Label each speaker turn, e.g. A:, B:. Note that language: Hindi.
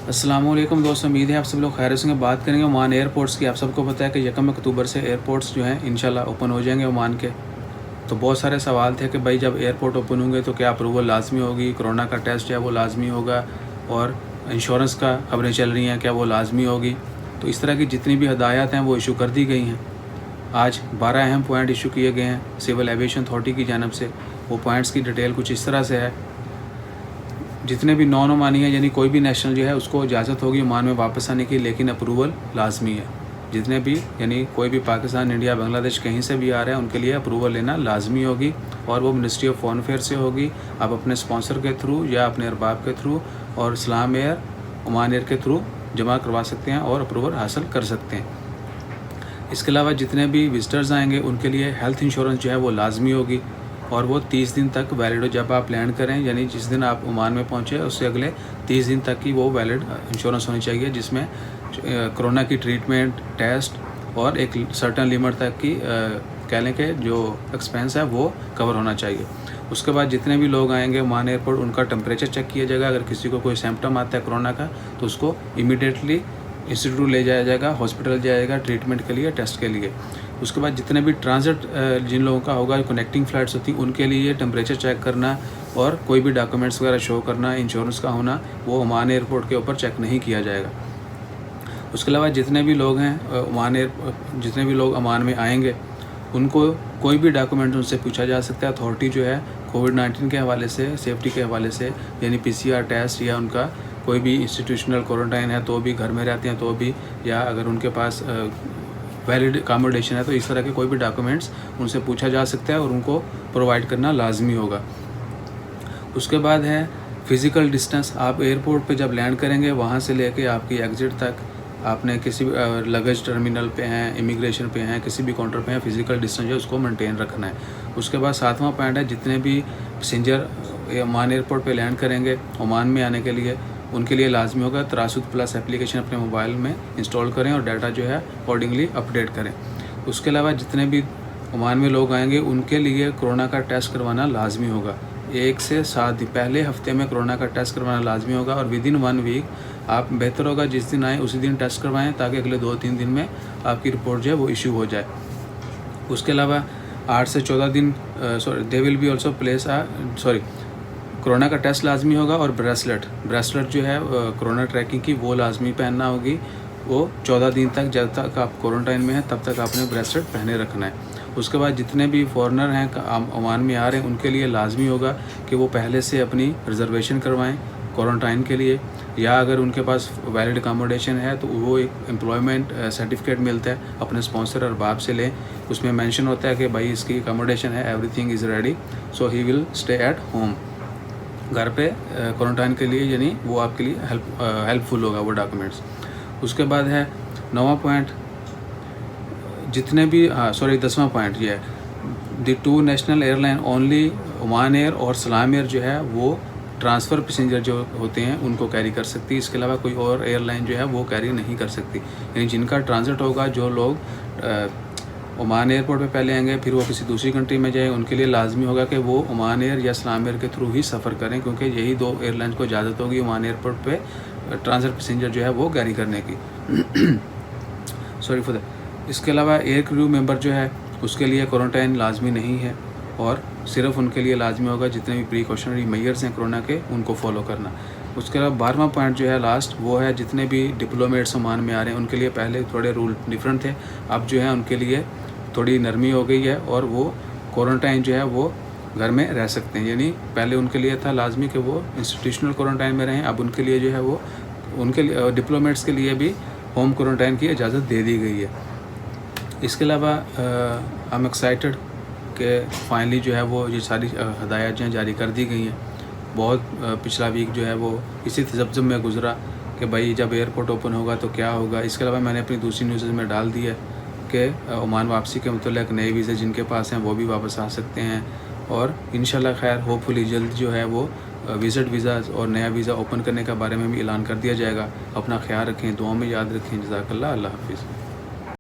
A: अस्सलाम वालेकुम दोस्तों, उम्मीद है आप सब लोग खैर से बात करेंगे ओमान एयरपोर्ट्स की। आप सबको पता है कि 1 अक्टूबर से एयरपोर्ट्स जो हैं इंशाल्लाह ओपन हो जाएंगे ओमान के। तो बहुत सारे सवाल थे कि भाई जब एयरपोर्ट ओपन होंगे तो क्या अप्रूवल लाजमी होगी, कोरोना का टेस्ट जो है वो लाजमी होगा, और इंश्योरेंस का खबरें चल रही हैं क्या वो लाजमी होगी। तो इस तरह की जितनी भी हदायत हैं वो इशू कर दी गई हैं। आज 12 अहम पॉइंट इशू किए गए हैं सिविल एविएशन अथॉरिटी की जानब से। वो पॉइंट्स की डिटेल कुछ इस तरह से है। जितने भी नॉन ओमानी हैं, यानी कोई भी नेशनल जो है उसको इजाज़त होगी ओमान में वापस आने की, लेकिन अप्रूवल लाजमी है। जितने भी यानी कोई भी पाकिस्तान, इंडिया, बांग्लादेश कहीं से भी आ रहे हैं उनके लिए अप्रूवल लेना लाजमी होगी, और वो मिनिस्ट्री ऑफ फॉरेन अफेयर से होगी। आप अपने स्पॉन्सर के थ्रू या अपने अरबाब के थ्रू और इस्लाम एयर, ओमान एयर के थ्रू जमा करवा सकते हैं और अप्रूवल हासिल कर सकते हैं। इसके अलावा जितने भी विजिटर्स आएंगे उनके लिए हेल्थ इंश्योरेंस जो है वो लाजमी होगी, और वो 30 दिन तक वैलिड हो। जब आप लैंड करें, यानी जिस दिन आप ओमान में पहुँचे उससे अगले 30 दिन तक की वो वैलिड इंश्योरेंस होनी चाहिए, जिसमें कोरोना की ट्रीटमेंट, टेस्ट और एक सर्टन लिमिट तक की कह लें कि जो एक्सपेंस है वो कवर होना चाहिए। उसके बाद जितने भी लोग आएंगे ओमान एयरपोर्ट, उनका टेम्परेचर चेक किया जाएगा। अगर किसी को कोई सिम्टम आता है कोरोना का तो उसको इमीडिएटली इंस्टीट्यूट ले जाया जाएगा, हॉस्पिटल जाएगा ट्रीटमेंट के लिए, टेस्ट के लिए। उसके बाद जितने भी ट्रांजिट जिन लोगों का होगा, कनेक्टिंग फ़्लाइट्स होती हैं, उनके लिए टेम्परेचर चेक करना और कोई भी डॉक्यूमेंट्स वगैरह शो करना, इंश्योरेंस का होना, वो ओमान एयरपोर्ट के ऊपर चेक नहीं किया जाएगा। उसके अलावा जितने भी लोग हैं जितने भी लोग ओमान में आएंगे उनको कोई भी डॉक्यूमेंट उनसे पूछा जा सकता है। अथॉरिटी जो है कोविड-19 के हवाले से, सेफ्टी के हवाले से, यानी PCR टेस्ट या उनका कोई भी इंस्टीट्यूशनल क्वारंटाइन है तो भी, घर में रहते हैं तो भी, या अगर उनके पास वैलिड अकोमोडेशन है तो इस तरह के कोई भी डॉक्यूमेंट्स उनसे पूछा जा सकता है और उनको प्रोवाइड करना लाजमी होगा। उसके बाद है फ़िज़िकल डिस्टेंस। आप एयरपोर्ट पे जब लैंड करेंगे वहाँ से लेके आपकी एग्ज़िट तक आपने किसी भी लगेज टर्मिनल पे हैं, इमिग्रेशन पे हैं, किसी भी काउंटर पे हैं, फ़िज़िकल डिस्टेंस जो है उसको मेंटेन रखना है। उसके बाद 7वां पॉइंट है, जितने भी पैसेंजर ओमान एयरपोर्ट पे लैंड करेंगे ओमान में आने के लिए, उनके लिए लाजमी होगा तरासुद प्लस एप्लीकेशन अपने मोबाइल में इंस्टॉल करें और डाटा जो है अकॉर्डिंगली अपडेट करें। उसके अलावा जितने भी ओमान में लोग आएंगे उनके लिए कोरोना का टेस्ट करवाना लाजमी होगा। 1 से 7 दिन पहले हफ्ते में कोरोना का टेस्ट करवाना लाजमी होगा, और विदिन 1 वीक आप बेहतर होगा जिस दिन आएँ उसी दिन टेस्ट करवाएं, ताकि अगले 2-3 दिन में आपकी रिपोर्ट जो है वो इशू हो जाए। उसके अलावा 8 से 14 दिन they will be also place corona का टेस्ट लाजमी होगा, और ब्रेसलेट जो है कोरोना ट्रैकिंग की वो लाजमी पहनना होगी। वो 14 दिन तक, जब तक आप क्वारंटाइन में हैं तब तक आपने ब्रेसलेट पहने रखना है। उसके बाद जितने भी फॉरेनर हैं ओमान में आ रहे हैं उनके लिए लाजमी होगा कि वो पहले से अपनी रिजर्वेशन करवाएं क्वारंटाइन के लिए, या अगर उनके पास वैलिड अकोमोडेशन है तो वो एक एम्प्लॉयमेंट सर्टिफिकेट मिलता है, अपने स्पॉन्सर और बाप से लें। उसमें मेंशन होता है कि भाई इसकी अकोमोडेशन है, everything is ready, so he will stay at home. घर पे क्वारंटाइन के लिए, यानी वो आपके लिए हेल्पफुल होगा वो डॉक्यूमेंट्स। उसके बाद है 9वां पॉइंट, जितने भी 10वां पॉइंट ये है, the 2 national airline only Oman air और सलाम एयर जो है वो ट्रांसफ़र पैसेंजर जो होते हैं उनको कैरी कर सकती है। इसके अलावा कोई और एयरलाइन जो है वो कैरी नहीं कर सकती। यानी जिनका ट्रांजिट होगा, जो लोग ओमान एयरपोर्ट पे पहले आएंगे फिर वो किसी दूसरी कंट्री में जाए, उनके लिए लाजमी होगा कि वो ओमान एयर या सलाम एयर के थ्रू ही सफ़र करें, क्योंकि यही 2 एयरलाइन को इजाज़त होगी ओमान एयरपोर्ट पे ट्रांजिट पैसेंजर जो है वो कैरी करने की। Sorry for that. इसके अलावा एयर क्रू मेंबर जो है उसके लिए क्वारंटाइन लाजमी नहीं है, और सिर्फ उनके लिए लाजमी होगा जितने भी प्रिकॉशनरी मेजर्स हैं कोरोना के उनको फॉलो करना। उसके अलावा 12वां पॉइंट जो है लास्ट, वो है जितने भी डिप्लोमेट्स ओमान में आ रहे हैं उनके लिए पहले थोड़े रूल डिफरेंट थे, अब जो है उनके लिए थोड़ी नरमी हो गई है, और वो क्वारंटाइन जो है वो घर में रह सकते हैं। यानी पहले उनके लिए था लाजमी कि वो इंस्टीट्यूशनल क्वारंटाइन में रहें, अब उनके लिए जो है वो उनके डिप्लोमेट्स के लिए भी होम क्वारंटाइन की इजाज़त दे दी गई है। इसके अलावा आई एम एक्साइटेड कि फाइनली जो है वो ये सारी हदायत जो हैं जारी कर दी गई हैं। बहुत पिछला वीक जो है वो इसी तजब्जुब में गुजरा कि भाई जब एयरपोर्ट ओपन होगा तो क्या होगा। इसके अलावा मैंने अपनी दूसरी न्यूज़ में डाल दी है कि ओमान वापसी के मतलब नए वीज़े जिनके पास हैं वो भी वापस आ सकते हैं, और इंशाल्लाह खैर होपफुली जल्द जो है वो विज़िट वीज़ा और नया वीज़ा ओपन करने के बारे में भी ऐलान कर दिया जाएगा। अपना ख्याल रखें, दुआ में याद रखें। जज़ाकल्लाह, अल्लाह हाफ़िज़।